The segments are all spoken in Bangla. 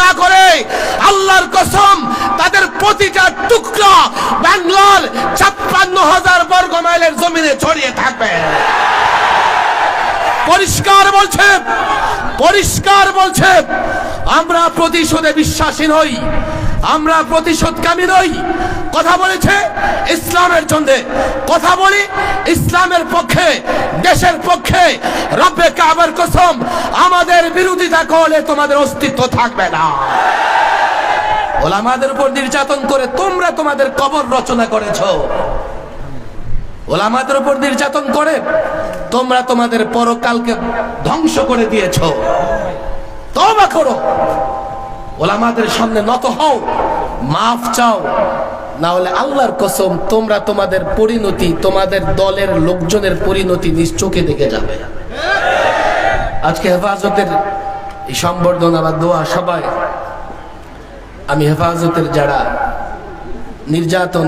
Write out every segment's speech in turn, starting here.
না করে আল্লাহর কসম তাদের প্রতিটা টুকরা বাংলার ৫৬,০০০ বর্গ মাইলের জমিনে ছড়িয়ে থাকবে। পরিষ্কার বলছে আমরা প্রতিশোধে বিশ্বাসী নই, আমরা প্রতিশোধকামী নই। কথা বলেছে ইসলামের জন্য, কথা বলি ইসলামের পক্ষে, দেশের পক্ষে। রব্বে কাবার কসম আমাদের বিরোধিতা করলে তোমাদের অস্তিত্ব থাকবে না। ওলামাদের উপর নির্যাতন করে তোমরা তোমাদের কবর রচনা করেছো, ওলামাদের উপর নির্যাতন করে তোমরা তোমাদের পরকালকে ধ্বংস করে দিয়েছো। তওবা করো, ওলামাদের সামনে নত হও, মাফ চাও, না হলে আল্লাহর কসম তোমরা তোমাদের পরিণতি, তোমাদের দলের লোকজনের পরিণতি নিজ চোখে দেখে যাবে। আজকে হেফাজতের এই সম্বর্ধনা বা দোয়া সবাই, আমি হেফাজতের যারা নির্যাতন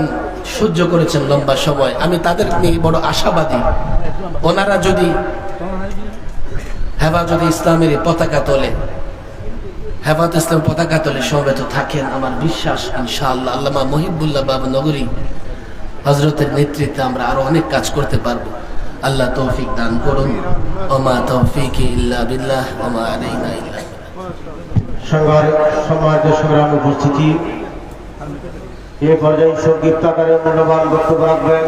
সহ্য করেছেন লম্বা সময়, আমি তাদের নিয়ে বড় আশাবাদী। ওনারা যদি হেফাজতে ইসলামের পতাকা তোলে, হেফাজত ইসলাম পতাকা তোলে সমবেত থাকেন, আমার বিশ্বাস ইনশাআল্লাহ আল্লামা মহিবুল্লাহ বাবা নগরী হযরতের নেতৃত্বে আমরা আরো অনেক কাজ করতে পারবো। আল্লাহ তৌফিক দান করুন। ওমা তৌফিকি ইল্লা বিল্লাহ ওমা আলাইনা ইল্লা সমাজের সংগ্রাম উপস্থিতি, এই পর্যায়ে সংক্ষিপ্ত আকারে মূল্যবান বক্তব্য রাখবেন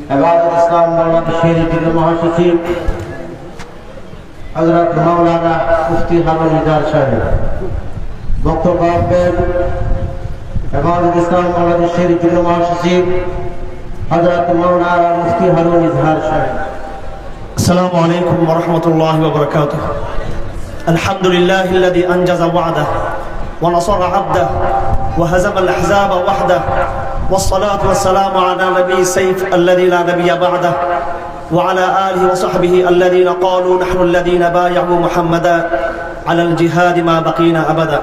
হেফাজত ইসলাম বাংলাদেশের যুগ্ম মহাসচিব হযরত মাওলানা মুফতি হারুন ইজার সাহেব। বক্তব্য রাখবেন হেফাজত ইসলাম বাংলাদেশের যুগ্ম মহাসচিব হযরত মাওলানা মুফতি হারুন ইজহার সাহেব। السلام عليكم ورحمة الله وبركاته. الحمد لله الذي أنجز وعده ونصر عبده وهزم الأحزاب وحده، والصلاة والسلام على نبي السيف الذي لا نبي بعده، وعلى آله وصحبه الذين قالوا نحن الذين بايعوا محمدا على الجهاد ما بقينا أبدا.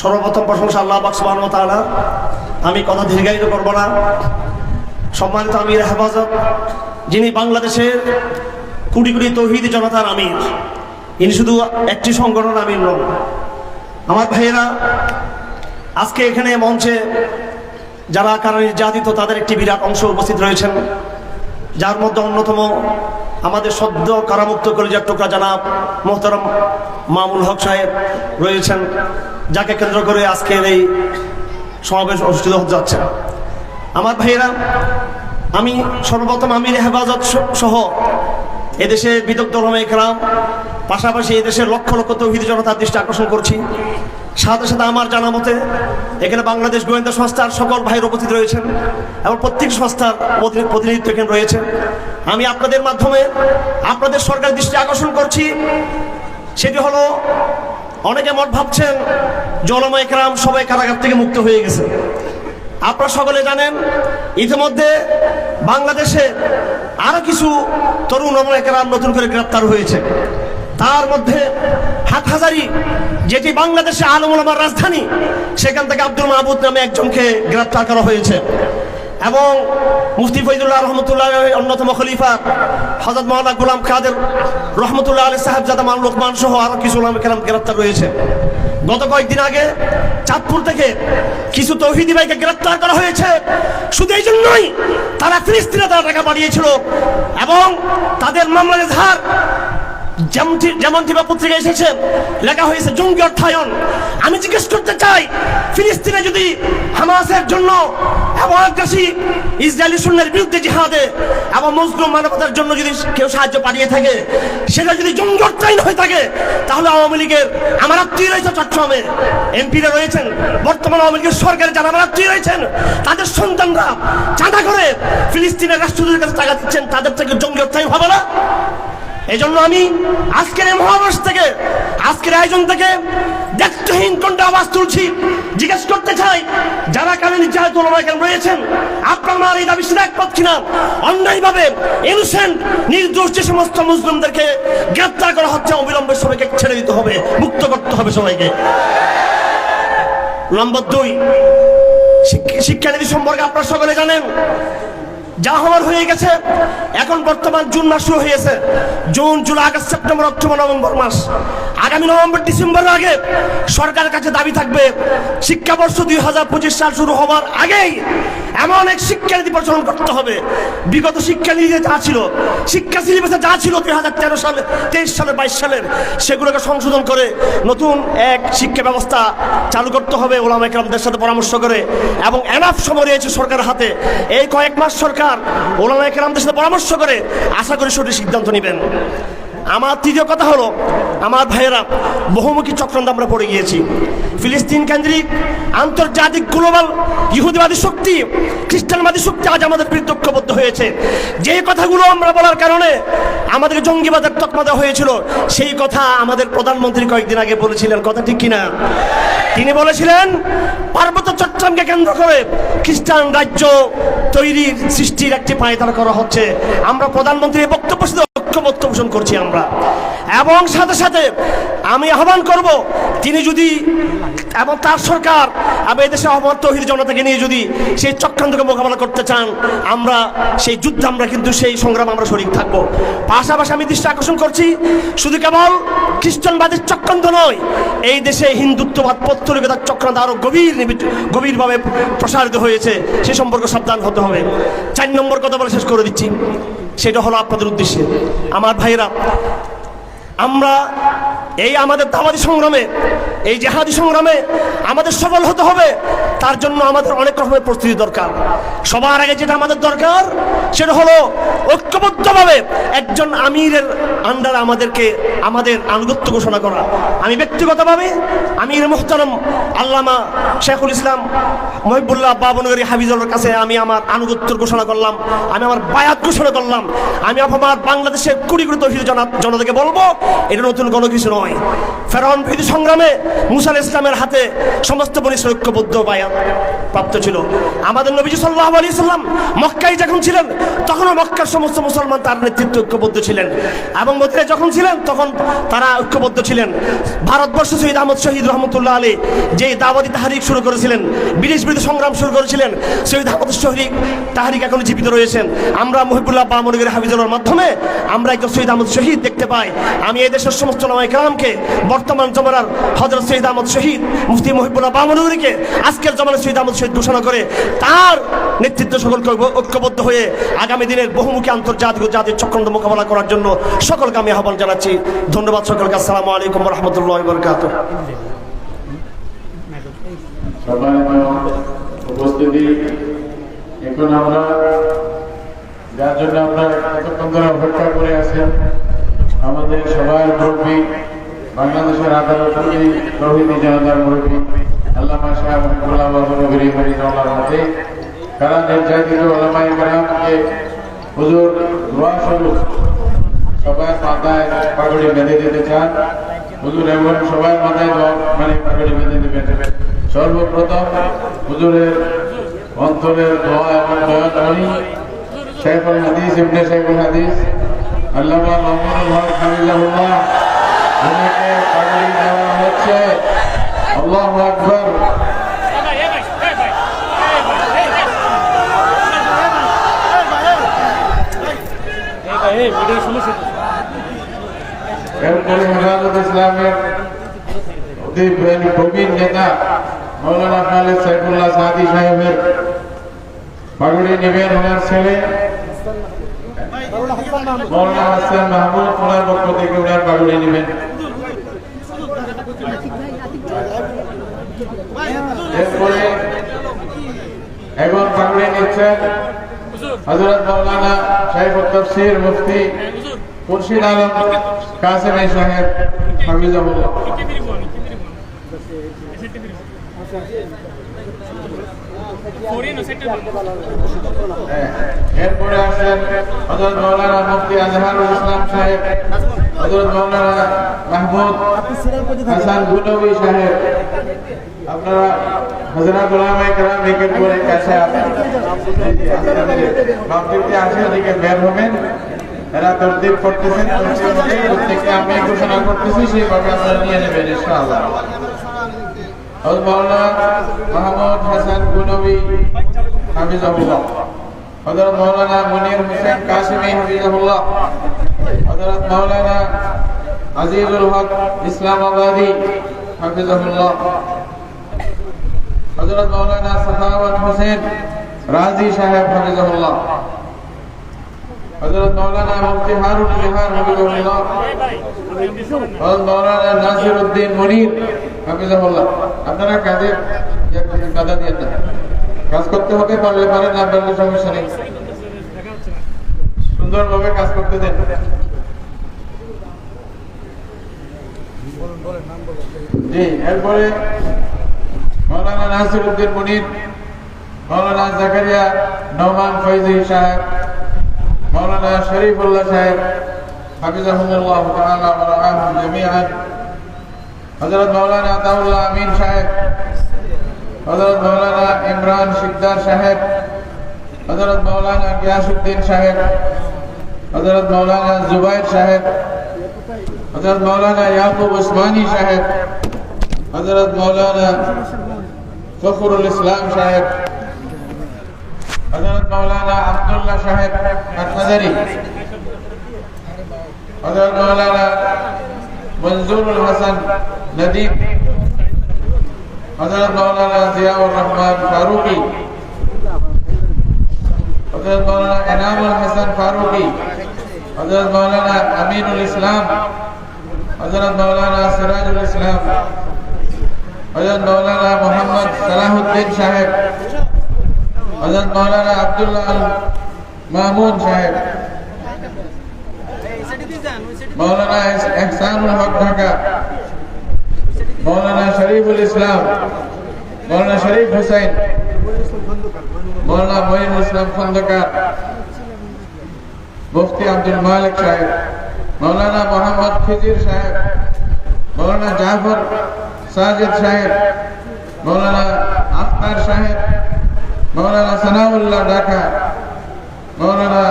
সর্বপ্রথম প্রশংসা আল্লাহ পাক সুবহানাহু ওয়া তাআলা। আমি কথা দীর্ঘায়িত করব না। সম্মানিত আমির হেফাজত, যিনি বাংলাদেশের কোটি কোটি তৌহিদি জনতার আমির, ইনি শুধু একটি সংগঠন আমির নন। আমার ভাইয়েরা, আজকে এখানে মঞ্চে যারা কারা নির্যাতিত তাদের একটি বিরাট অংশ উপস্থিত রয়েছেন, যার মধ্যে অন্যতম আমাদের সদ্য কারামুক্ত কলিজার টুকরা জনাব মোহতারাম মামুল হক সাহেব রয়েছেন, যাকে কেন্দ্র করে আজকের এই সমাবেশ অনুষ্ঠিত হতে যাচ্ছে। আমার ভাইয়েরা, আমি সর্বপ্রথম আমির হেফাজত সহ এদেশে বিদগ্ধ ওলামায়ে কেরাম, পাশাপাশি এদেশের লক্ষ লক্ষ তৌহিদি জনতার দৃষ্টি আকর্ষণ করছি। সাথে সাথে আমার জানা মতে এখানে বাংলাদেশ গোয়েন্দা সংস্থার সকল ভাইয়ের উপস্থিত রয়েছেন এবং প্রত্যেক সংস্থার প্রতিনিধিত্ব এখানে রয়েছে। আমি আপনাদের মাধ্যমে আপনাদের সরকারের দৃষ্টি আকর্ষণ করছি। সেটি হলো, অনেকে মত ভাবছেন যে ওলামায়ে কেরাম সবাই কারাগার থেকে মুক্ত হয়ে গেছে। আপনারা সকলে জানেন ইতিমধ্যে বাংলাদেশে আরো কিছু তরুণ ওলামায়ে কেরাম নতুন করে গ্রেপ্তার হয়েছে। তার মধ্যে হাটহাজারী, যেটি বাংলাদেশে আলেম ওলামার রাজধানী, সেখান থেকে আব্দুল মাহবুদ নামে একজনকে গ্রেপ্তার করা হয়েছে। এবং মুফতি ফয়জুল্লাহ রহমতুল্লাহ অন্যতম খলিফা হযরত মাওলানা গোলাম কাদের রহমতুল্লাহ আলাইহি সাহেবজাদা মান লোকমান সহ আরো কিছু ওলামায়ে কেরাম গ্রেপ্তার রয়েছে। গত কয়েকদিন আগে চাঁদপুর থেকে কিছু তৌহিদি ভাইকে গ্রেপ্তার করা হয়েছে। শুধু এই জন্যই তারা ফিলিস্তিনে টাকা পাঠিয়েছিল এবং তাদের মামলার এজাহার যেমনটি পত্রিকা এসেছে, লেখা হয়েছে জঙ্গি অর্থায়ন। আমি জিজ্ঞেস করতে চাই, ফিলিস্তিনে যদি হামাসের জন্য এবং আগ্রাসী ইসরায়েলি শূন্যের বিরুদ্ধে জিহাদে এবং মজলুম মানবতার জন্য যদি কেউ সাহায্য পাঠিয়ে থাকে, সেটা যদি জঙ্গি অর্থায়ন হয়ে থাকে, তাহলে আওয়ামী লীগের আমার আত্মীয় রয়েছে, চট্টগ্রামে এমপিরা রয়েছেন, বর্তমান আওয়ামী লীগের সরকারে যারা আমার আত্মীয় রয়েছেন, তাদের সন্তানরা চাঁদা করে ফিলিস্তিনের রাষ্ট্রদূতের কাছে টাকা দিচ্ছেন, তাদের থেকে জঙ্গি অর্থায়ন হবে না? এই জন্য আমি আজকের এই মহাবাস থেকে, আজকের আয়োজন থেকে দায়িত্বহীন কণ্ঠে আওয়াজ তুলছি, জিজ্ঞেস করতে চাই, যারা কারণে নির্যাতিত ওলামায়ে কেরাম রয়েছেন, আপনারা এই দাবি শুধু একমত কিনা? অন্যায়ভাবে ইনোসেন্ট নির্দোষ যে সমস্ত মুসলিমদেরকে গ্রেপ্তার করা হচ্ছে, অবিলম্বে সবাইকে ছেড়ে দিতে হবে, মুক্ত করতে হবে সবাইকে। নম্বর 2, শিক্ষানীতি সম্পর্কে আপনারা সকলে জানেন, যা হওয়ার হয়ে গেছে। এখন বর্তমান জুন মাস শুরু হয়েছে, June, July, August, September, October, November মাস। আগামী নভেম্বর ডিসেম্বরের আগে সরকারের কাছে দাবি থাকবে, শিক্ষাবর্ষ 2025 সাল শুরু হওয়ার আগেই এমন এক শিক্ষানীতি প্রচলন করতে হবে, বিগত শিক্ষানীতিতে যা ছিল, শিক্ষা সিলেবাসে যা ছিল 2013 সালে, 23 সালে, 22 সালের, সেগুলোকে সংশোধন করে নতুন এক শিক্ষা ব্যবস্থা চালু করতে হবে ওলামা কেরামদের সাথে পরামর্শ করে। এবং এনাফ সময় রয়েছে সরকারের হাতে, এই কয়েক মাস সরকার ওলামা কেরামদের সাথে পরামর্শ করে আশা করি সঠিক সিদ্ধান্ত নেবেন। আমার তৃতীয় কথা হলো, আমার ভাইয়েরা, বহুমুখী চক্রান্ত আমরা পড়ে গিয়েছি। ফিলিস্তিন কেন্দ্রিক আন্তর্জাতিক গ্লোবাল ইহুদিবাদী শক্তি, খ্রিস্টানবাদী শক্তি আজ আমাদের বিরুদ্ধে ঐক্যবদ্ধ হয়েছে। যে কথাগুলো আমরা বলার কারণে আমাদের জঙ্গিবাদের তকমা দেওয়া হয়েছিল, সেই কথা আমাদের প্রধানমন্ত্রী কয়েকদিন আগে বলেছিলেন, কথা ঠিক কিনা? তিনি বলেছিলেন পার্বত্য চট্টগ্রামকে কেন্দ্র করে খ্রিস্টান রাজ্য তৈরির সৃষ্টির একটি পায়তারা করা হচ্ছে। আমরা প্রধানমন্ত্রীর বক্তব্য ঐক্যমত্য পোষণ করছি আমরা। এবং সাথে সাথে আমি আহ্বান করব, তিনি যদি এবং তার সরকার এবং এদেশে আহ্বান তৌহিদ জনতাকে নিয়ে যদি সেই চক্রান্তকে মোকাবেলা করতে চান, আমরা সেই যুদ্ধে আমরা কিন্তু সেই সংগ্রাম আমরা শরীক থাকবো। পাশাপাশি আমি দৃষ্টি আকর্ষণ করছি, শুধু কেবল খ্রিস্টানবাদের চক্রান্ত নয়, এই দেশে হিন্দুত্ববাদ, পৌত্তলিকতার চক্রান্ত আরো গভীরভাবে প্রসারিত হয়েছে, সে সম্পর্কে সাবধান হতে হবে। 4 নম্বর কথা বলে শেষ করে দিচ্ছি, সেটা হলো আপনাদের উদ্দেশ্যে, আমার ভাইরা, আমরা এই আমাদের দাওয়াতি সংগ্রামে, এই জেহাদি সংগ্রামে আমাদের সফল হতে হবে। তার জন্য আমাদের অনেক রকমের প্রস্তুতি দরকার। সবার আগে যেটা আমাদের দরকার, সেটা হলো ঐক্যবদ্ধভাবে একজন আমিরের আন্ডারে আমাদের আনুগত্য ঘোষণা করা। আমি ব্যক্তিগতভাবে আমির মুহতারাম আল্লামা শেখুল ইসলাম মহিবুল্লাহ বাবনগরী হাফিজুল্লাহর কাছে আমি আমার আনুগত্য ঘোষণা করলাম, আমি আমার বায়াত ঘোষণা করলাম। আমি আমার বাংলাদেশের কোটি কোটি তৌহিদ জনতাকে বলবো, এটা নতুন কোনো কিছু নয়। ফেরাউন বিরোধী সংগ্রামে মুসা আলাইহিস সালামের হাতে সমস্ত বনী ইসরাঈল ঐক্যবদ্ধ বায়াত প্রাপ্ত ছিল। আমাদের নবীজি সাল্লাল্লাহু আলাইহি সাল্লাম মক্কায় যখন ছিলেন, তখনও মক্কার সমস্ত মুসলমান তার নেতৃত্বে ঐক্যবদ্ধ ছিলেন, এবং মদিনায় যখন ছিলেন তখন তারা ঐক্যবদ্ধ ছিলেন। ভারতবর্ষ সৈয়দ আহমদ শহীদ রহমতুল্লাহ আলী যে দাওয়াতি তাহরিক শুরু করেছিলেন, ব্রিটিশ বিরোধী সংগ্রাম শুরু করেছিলেন, সৈয়দ আহমদ শহীদ তাহরিক এখনো জীবিত রয়েছেন। আমরা মহিবুল্লাহ বামনগরী হাফিজুল্লাহর মাধ্যমে আমরা একজন সৈয়দ আহমদ শহীদ দেখতে পাই। আমি এই দেশের সমস্ত ওলামায়ে কেরামকে, বর্তমান জমানার হযরত সৈয়দ আহমদ শহীদ মুফতি মহিবুল্লাহ বামনগরীকে আজকের জমানার সৈয়দ আহমদ শহীদ ঘোষণা করে তার নেতৃত্বে সকলকে ঐক্যবদ্ধ হয়ে আগামী দিনের বহুমুখী আন্তর্জাতিক ও জাতীয় চক্রান্ত মোকাবেলা করার জন্য সকলকে আমি আহ্বান জানাচ্ছি। ধন্যবাদ সকলকে। আসসালামু আলাইকুম ওয়া রাহমাতুল্লাহি ওয়া বারাকাতুহু। উপস্থিতি, এখন আমরা যার জন্য আপনারা এতক্ষণ ধরে অপেক্ষা করে আছেন, আমাদের সবার মুরব্বী, বাংলাদেশের আদালত তৌহিদি জনতার মুরব্বী আল্লামা শাহ মুহিবুল্লাহ বাবনগরী হাফিজাহুল্লাহর হাতে কারা নির্যাতিত ওলামায়ে কেরামকে হুজুর দোয়া স্বরূপ সবার মাথায় পাগড়ি বেঁধে দিতে চান। হুজুর এবং সবার মাথায় পাগড়ি বেঁধে দেবেন। সর্বপ্রথম হুজুরের অন্তরের দোয়া এবং দয়ামণি শেখুল হাদিস ইবনে শেখুল হাদিস আল্লামা মামুনুল হক হাফিজাহুল্লাহ, ওনাকে পাগড়ি দেওয়া হচ্ছে। আল্লাহু আকবার। এরপরে হেফাজত ইসলামের অতি প্রবীণ নেতা মৌলানা খালেদ সাইফুল্লাহ সাদি সাহেবের পাগড়ি নেবেন ওনার ছেলে মৌলানা হাসান মাহমুদ, ওনার পক্ষ থেকে ওনার পাগড়ি নেবেন। এরপরে এখন পাগড়ি নিচ্ছেন হযরত মাওলানা শাইখুত তাফসীর মুফতি মুর্শিদ আলম কাসেমী সাহেব হাফিজাহুল্লাহ। এরপরে আসেন হযরত মাওলানা মুফতি আজহারুল ইসলাম সাহেব, হযরত মাওলানা মাহমুদ হাসান গুনবী সাহেব। আপনারা হযরত ওলামায়ে কেরাম একের পর এক কাছে আসেন, মাহফিলটি আসেন দিকে বের হবেন। এরা তরতিব করতেছেন, প্রত্যেককে আমি ঘোষণা করতেছি, সেইভাবে আপনারা নিয়ে নেবেন ইনশাআল্লাহ। হযরত মাওলানা মাহমুদ হাসান গুনবী হাফিজাহুল্লাহ, হযরত মাওলানা মুনির হোসেন কাসিমি হাফিজাহুল্লাহ, হযরত মাওলানা আজিজুল হক ইসলামাবাদী হাফিজাহুল্লাহ, হযরত মাওলানা সাখাওয়াত হোসেন রাজি সাহেব হাফিজাহুল্লাহ, হযরত মাওলানা মুফতি হারুন বিহার হাফিজাহুল্লাহ, হযরত মাওলানা নাসিরউদ্দিন মুনির হাফিজাহুল্লাহ। আপনারা কাজে বাধা দিয়ে দেন, কাজ করতে হবে, পারলে পারে, না পারলে সমস্যা নেই, সুন্দরভাবে কাজ করতে দেন। জি, এরপরে মাওলানা নাসিরউদ্দিন মুনির, মাওলানা জাকারিয়া নওমান ফয়জি সাহেব, মাওলানা শরীফুল্লাহ সাহেব হাফিজাহুল্লাহ তাআলা ওয়া রাআহুম জামিআন, হযরত মাওলানা আতাউল্লাহ আমিন সাহেব, হযরত মাওলানা ইমরান শিকদার সাহেব, হযরত মাওলানা গিয়াসউদ্দিন সাহেব, হযরত মাওলানা জুবাইর সাহেব, হযরত মাওলানা ইয়াকুব উসমানী সাহেব, হযরত মাওলানা ফখরুল ইসলাম সাহেব, হযরত মাওলানা আব্দুল্লাহ সাহেব আল-হাজারি, হযরত মাওলানা মনজুরুল হাসান নদীম, হযরত মাওলানা জিয়াউর রহমান ফারুকি, হযরত মাওলানা এনামুল হাসান ফারুকি, হযরত মাওলানা আমিনুল ইসলাম, হযরত মাওলানা সিরাজুল ইসলাম, হযরত মাওলানা মোহাম্মদ সালাহুদ্দিন সাহেব, হযরত মাওলানা আব্দুল্লাহ আল মামুন সাহেব, মাওলানা ইহসানুল হক ঢাকা, মাওলানা শরীফুল ইসলাম, মাওলানা শরীফ হুসাইন, মাওলানা মঈনুল ইসলাম খন্দকার, মুফতি আব্দুল মালিক সাহেব, মাওলানা মোহাম্মদ খিজির সাহেব, মাওলানা জাফর সাজিদ সাহেব, মাওলানা আখতার সাহেব, মাওলানা সানাউল্লাহ ঢাকা, মাওলানা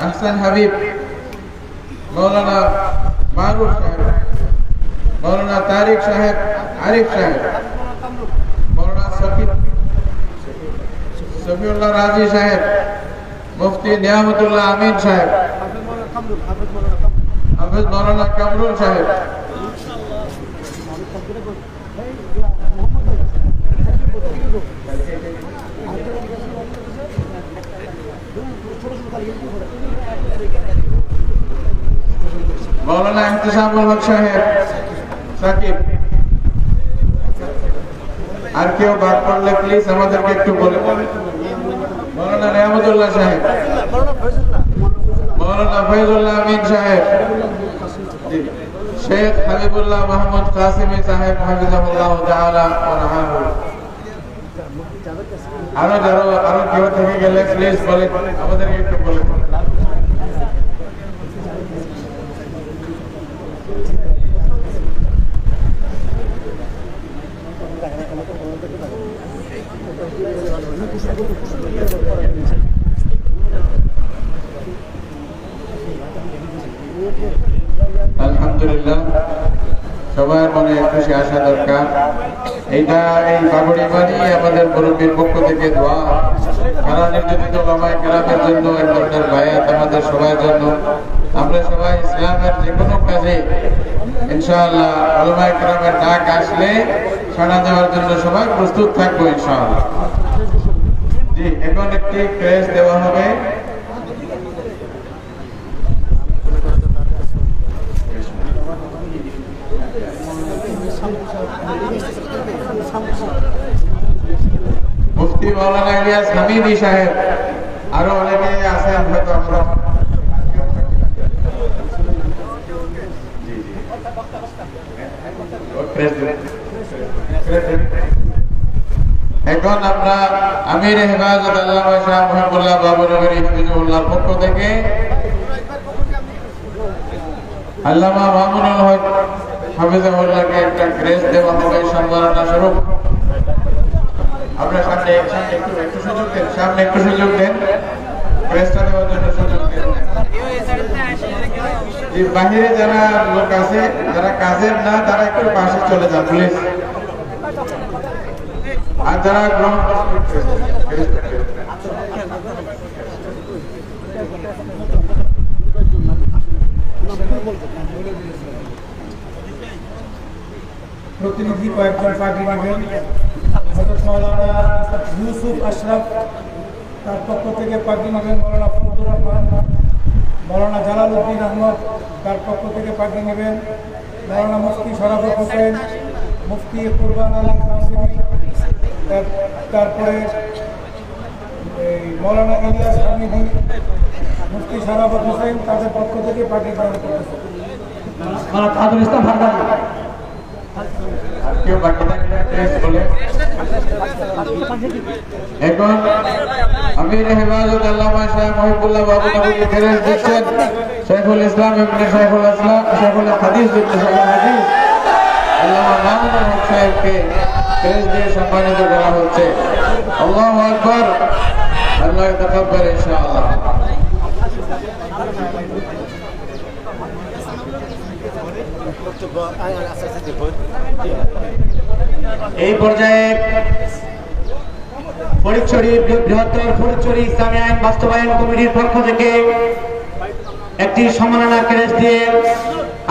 আহসান হাবিব, মাওলানা মারুফ সাহেব, মাওলানা তারিক সাহেব, আরিফ সাহেব, মাওলানা সফিউল্লাহ রাজি সাহেব, মুফতি নিয়ামতুল্লাহ আমিন সাহেব, হাফেজ মাওলানা কামরুল সাহেব, মাওলানা ইহতিসামুল হক সাহেব সাকিব। আর কেউ বাদ পড়লে প্লিজ আমাদেরকে একটু বলে। মাওলানা নিয়ামতুল্লাহ সাহেব, মাওলানা ফয়জুল্লাহ আমিন সাহেব, শেখ হাবিবুল্লাহ মাহমুদ কাসিমি সাহেব হাফিজাহুল্লাহ তাআলা ওয়া রাহাহু। আরো কেউ থেকে গেলে প্লিজ বলে আমাদেরকে একটু বলে। আলহামদুলিল্লাহ, সবার মনে খুশি আসা দরকার। এইটা এই বাগুড়ি বাড়ি আমাদের মুরব্বীর পক্ষ থেকে দোয়া, যারা নির্যাতিত ওলামায়ে কেরামের জন্য, এক ধরনের বায়াত আমাদের সবার জন্য। আমরা সবাই ইসলামের যে কোনো কাজে ইনশাআল্লাহ ওলামায়ে কেরামের ডাক আসলে সাড়া দেওয়ার জন্য সবাই প্রস্তুত থাকবো ইনশাআল্লাহ। জি, এখন একটি ক্রেস দেওয়া হবে। মুফতি মাওলানা ইলিয়াস হামিদি সাহেব, আরো অনেকে আছেন হয়তো আমরা। এখন আমরা আমির হেফাজত আল্লামা শাহ মুহিবুল্লাহ বাবরবরী হাফিজুল্লাহর পক্ষ থেকে আল্লামা মামুনুল হক হাফিজাহুল্লাহকে একটা ক্রেস্ট দেওয়া হবে সম্মাননা স্বরূপ। আপনার সামনে একটু সুযোগ দেন, সামনে একটু সুযোগ দেন, ক্রেস্টটা দেওয়ার জন্য সুযোগ দেন। বাহিরে যারা লোক আছে, যারা কাজের না, তারা একটু পাশে চলে যান প্লিজ। আর যারা গ্রহণ করছেন প্রতিনিধি কয়েকজন পার্টি নেবেন। হযরত মাওলানা ইউসুফ আশরাফ, তার পক্ষ থেকে পার্টি নেবেন মাওলানা ফজলুর রহমান। মাওলানা জালালউদ্দিন আহমদ, তার পক্ষ থেকে পার্টি নেবেন মাওলানা মুফতি শরাফত হোসেন, মুফতি কুরবান আলী কাসিমি। তারপরে মাওলানা ইলিয়াস হামিদি, মুফতি শরাফত হোসেন, তাদের পক্ষ থেকে পার্টি গ্রহণ করতেছে। তাজুল ইসলাম ভান্ডারী। কেউ বাকি থাকলে প্রেস বলে। এখন আমির হেফাজত আল্লামা শাহ মহিবুল্লাহ বাবু নবী ফেরেজ দিচ্ছেন শেখুল ইসলাম ইবনে শেখুল হাদিস আল্লামা মামুনুল হক সাহেবকে ফেরেজ দিয়ে সম্মানিত করা হচ্ছে। আল্লাহু আকবার। আল্লাহ তাকাব্বাল ইনশাআল্লাহ। এই পর্যায়ে ফরিদচুরি বৃহত্তর ফরিদচুরি ইসলামী আইন বাস্তবায়ন কমিটির পক্ষ থেকে একটি সম্মাননা ক্রেস্ট দিয়ে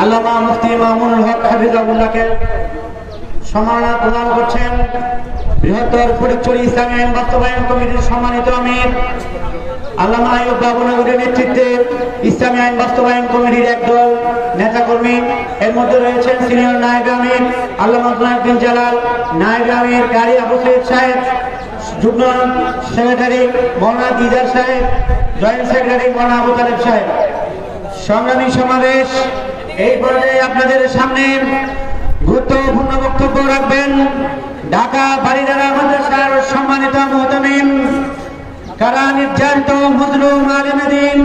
আল্লামা মুফতি মামুনুল হক হাফিজাহুল্লাহকে সম্মাননা প্রদান করছেন বৃহত্তর ফরিদচুরি ইসলামী আইন বাস্তবায়ন কমিটির সম্মানিত আমির আল্লামা আইয়ুব বাবুনগরের নেতৃত্বে ইসলামী আইন বাস্তবায়ন কমিটির একদল নেতাকর্মী। এর মধ্যে রয়েছেন সিনিয়র নায়েব আমির আল্লামা বিন জালাল, নায়েব আমির কারি আবু সৈয়দ সাহেব, যুগ্ম সেক্রেটারি মাওলানা দিদার সাহেব, জয়েন্ট সেক্রেটারি মাওলানা আবু তালেব সাহেব। সংগ্রামী সমাবেশ, এই পর্যায়ে আপনাদের সামনে গুরুত্বপূর্ণ বক্তব্য রাখবেন ঢাকা বাড়িধারা মাদ্রাসার সম্মানিত মুহতামিম, কারা নির্যাতিত মজলুম আলেমে দ্বীন,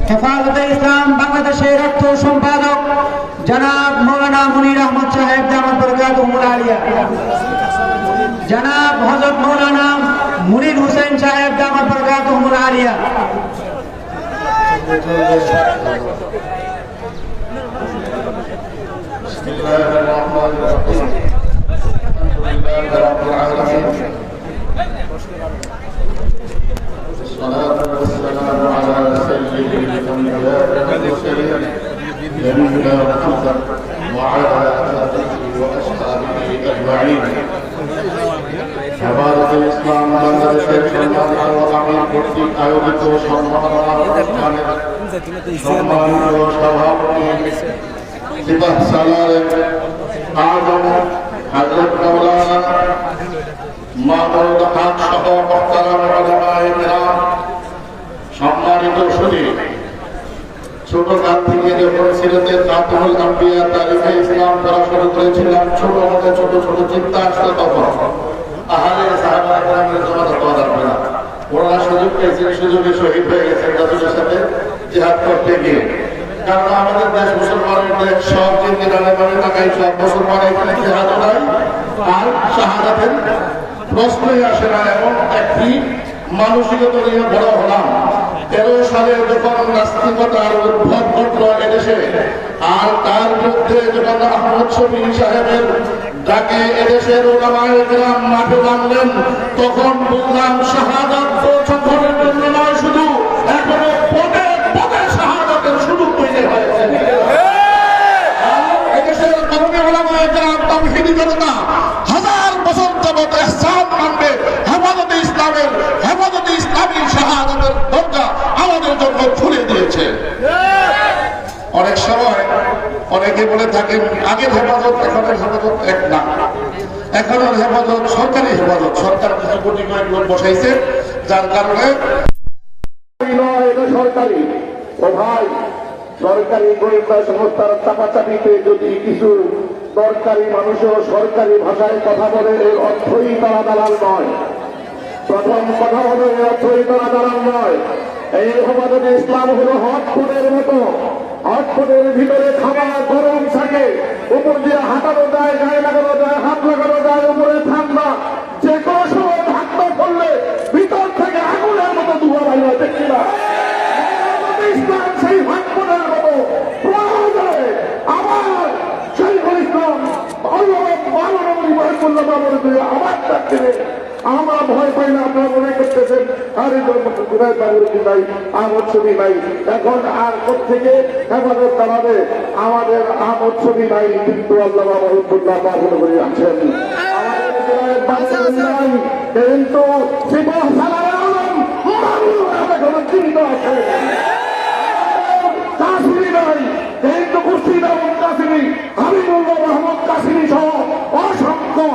হেফাজতে ইসলাম বাংলাদেশের অর্থ সম্পাদক জনাব মৌলানা মুনির আহমদ সাহেব দামাত বরকাতুহুল আলিয়া, জনাব হযরত মৌলানা মুনির হোসেন সাহেব দামাত বরকাতুহুল আলিয়া। الصلاة والسلام على سيد الأنبياء والمرسلين نبينا محمد وعلى آله وأصحابه أجمعين। হেফাজতে ইসলাম বাংলাদেশের সম্মানিত আমির কর্তৃক আয়োজিত সম্মাননা অনুষ্ঠানের সম্মানিত সভাপতি সিপাহ সালার আজম হযরত মাওলানা মামুনুল হক সহ মুহতারাম উলামায়ে কেরাম, সম্মানিত সুধী, ছোটকাল থেকে যখন সিরাতের খাতামুল আম্বিয়া তারিখে ইসলাম পড়া শুরু করেছিলাম, ছোট মধ্যে ছোট ছোট চিন্তা আসতো তখন আহলে সাহাবা কেরামের জমাতে পাওয়া যাবে না। ওরা সুযোগ পেয়েছেন, সুযোগে শহীদ হয়ে গেছেন রাসূলের সাথে জিহাদ করতে গিয়ে। কারণ আমাদের দেশ মুসলমানের দেশ, সব দিন ডানে বামে তাকাই সব মুসলমান এখানে জিহাদ হয় আর শাহাদাতের প্রশ্নই আসে না। এমন একটি মানসিকতা নিয়ে বড় হলাম। 13 সালে যখন নাস্তিকতার উদ্ভব ঘটল এদেশে, আর তার বিরুদ্ধে যখন আহমদ শফী সাহেবের ডাকে এদেশের উলামায়ে কেরাম মাঠে নামলেন, তখন বুঝলাম শাহাদাত পৌঁছানোর জন্য নয়, শুধু এখনো পদে পদে শাহাদাতের সুযোগ তৈরি হয়েছে। এদেশের কওমি উলামায়ে কেরাম তাওহীদি জনতা হাজার বছর যাবত ইহসান মানবে। হেফাজতে ইসলামের, হেফাজতে ইসলামী শাহাদাতের দরজা আমাদের জন্য খুলে দিয়েছে। অনেক সময় অনেকে বলে থাকেন আগের হেফাজত এখনের হেফাজত এক না। এখনের হেফাজত সরকারি হেফাজত, সরকার কিছু কোটি কয়েক লোক বসাইছে, যার কারণে সরকারি ও ভাই সরকারি গোয়েন্দা সংস্থার চাপাচাপিতে যদি কিছু সরকারি মানুষও সরকারি ভাষায় কথা বলে, এর অর্থই তারা দালাল নয়। প্রথম কথা হলো এর অর্থই তারা দালাল নয়। এই হেফাজতে ইসলাম হলো হট ফুডের মতো। হট ফুডের ভিতরে খাবার গরম থাকে, উপর দিয়ে হাঁটানো যায়, গায়ে লাগানো যায়, হাত লাগানো যায়, উপরে ঠান্ডা। যে কোনো সময় ধাক্কা করলে ভিতর থেকে আগুনের মতো ধোঁয়া বাইরে, দেখছি না? ইসলাম সেই হট ফুডের মতো প্রয়োজনে আবার সেই ইসলাম আল্লাহ মাননীয় মহিবুল্লাহ বাবুর আবার ডাকতে আমরা ভয় পাই না। আপনারা মনে করতেছেন আরে জন্মপুরায় বাবুরকি নাই, আমার ছবি নাই, এখন আর কোথেকে হেফাজত জানাবে? আমাদের আমার ছবি নাই, কিন্তু আল্লাহ রহমতুল্লাহ বাবুল করে আছেন। আমাদের জেলায় বাবুরকি নাই, কিন্তু সিপাহ সালারের আলম এখনো জীবিত আছে। কাশ্মীরি নাই, কিন্তু খুরশিদ আহমদ কাসিমি, হাবিবুল্লাহ রহমত কাসিমি সহ অসংখ্য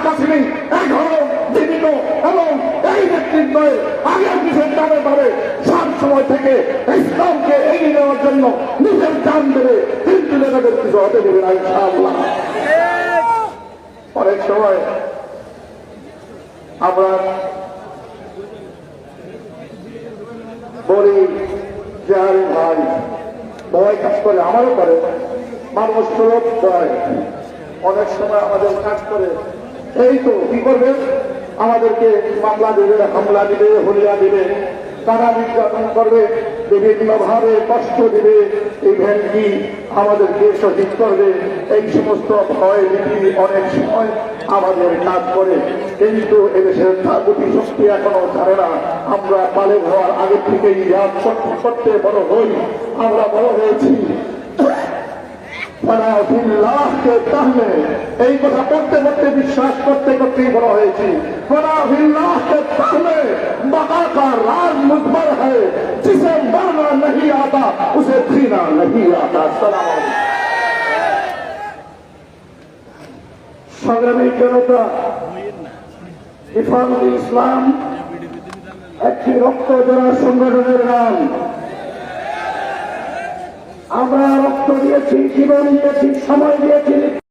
কাসিমি এখনো জীবিত, এবং এই নেতৃত্বের আগের পিছের টানে পারে সব সময় থেকে ইসলামকে এগিয়ে নেওয়ার জন্য নিজের জান দেবে, কিন্তু নেতাদের কিছু হতে দেবে না ইনশাআল্লাহ। অনেক সময় আমরা বলি যে আরে ভাই ভয় কাজ করে, আমারও করে, মানুষ লোক ভয় অনেক সময় আমাদের কাজ করে। এই তো কি করবে, আমাদেরকে মামলা দেবে, হামলা দিবে, হলিয়া দিবে, তারা নির্যাতন করবে, বিভিন্ন ভাবে কষ্ট দিবে, এই ভ্যানটি আমাদেরকে শহীদ করবে। এই সমস্ত ভয় ভীতি অনেক সময় আমাদের কাজ করে, কিন্তু এদেশের তাগুতি শক্তি এখনো ছাড়ে না। আমরা পালে হওয়ার আগে থেকেই ইয়াদ করতে বড় হই, আমরা বড় হয়েছি এই কথা পড়তে পড়তে বিশ্বাস করতে করতেই বড় হয়েছি। রাজ মুজবর হ্যায়, জিসে মরনা नहीं आता उसे जीना नहीं आता। সংগ্রামী জনতা, ইফাদুল ইসলাম একটি রক্ত জোড়া সংগঠনের নাম। আমরা রক্ত দিয়েছি, জীবন দিয়েছি, সময় দিয়েছি।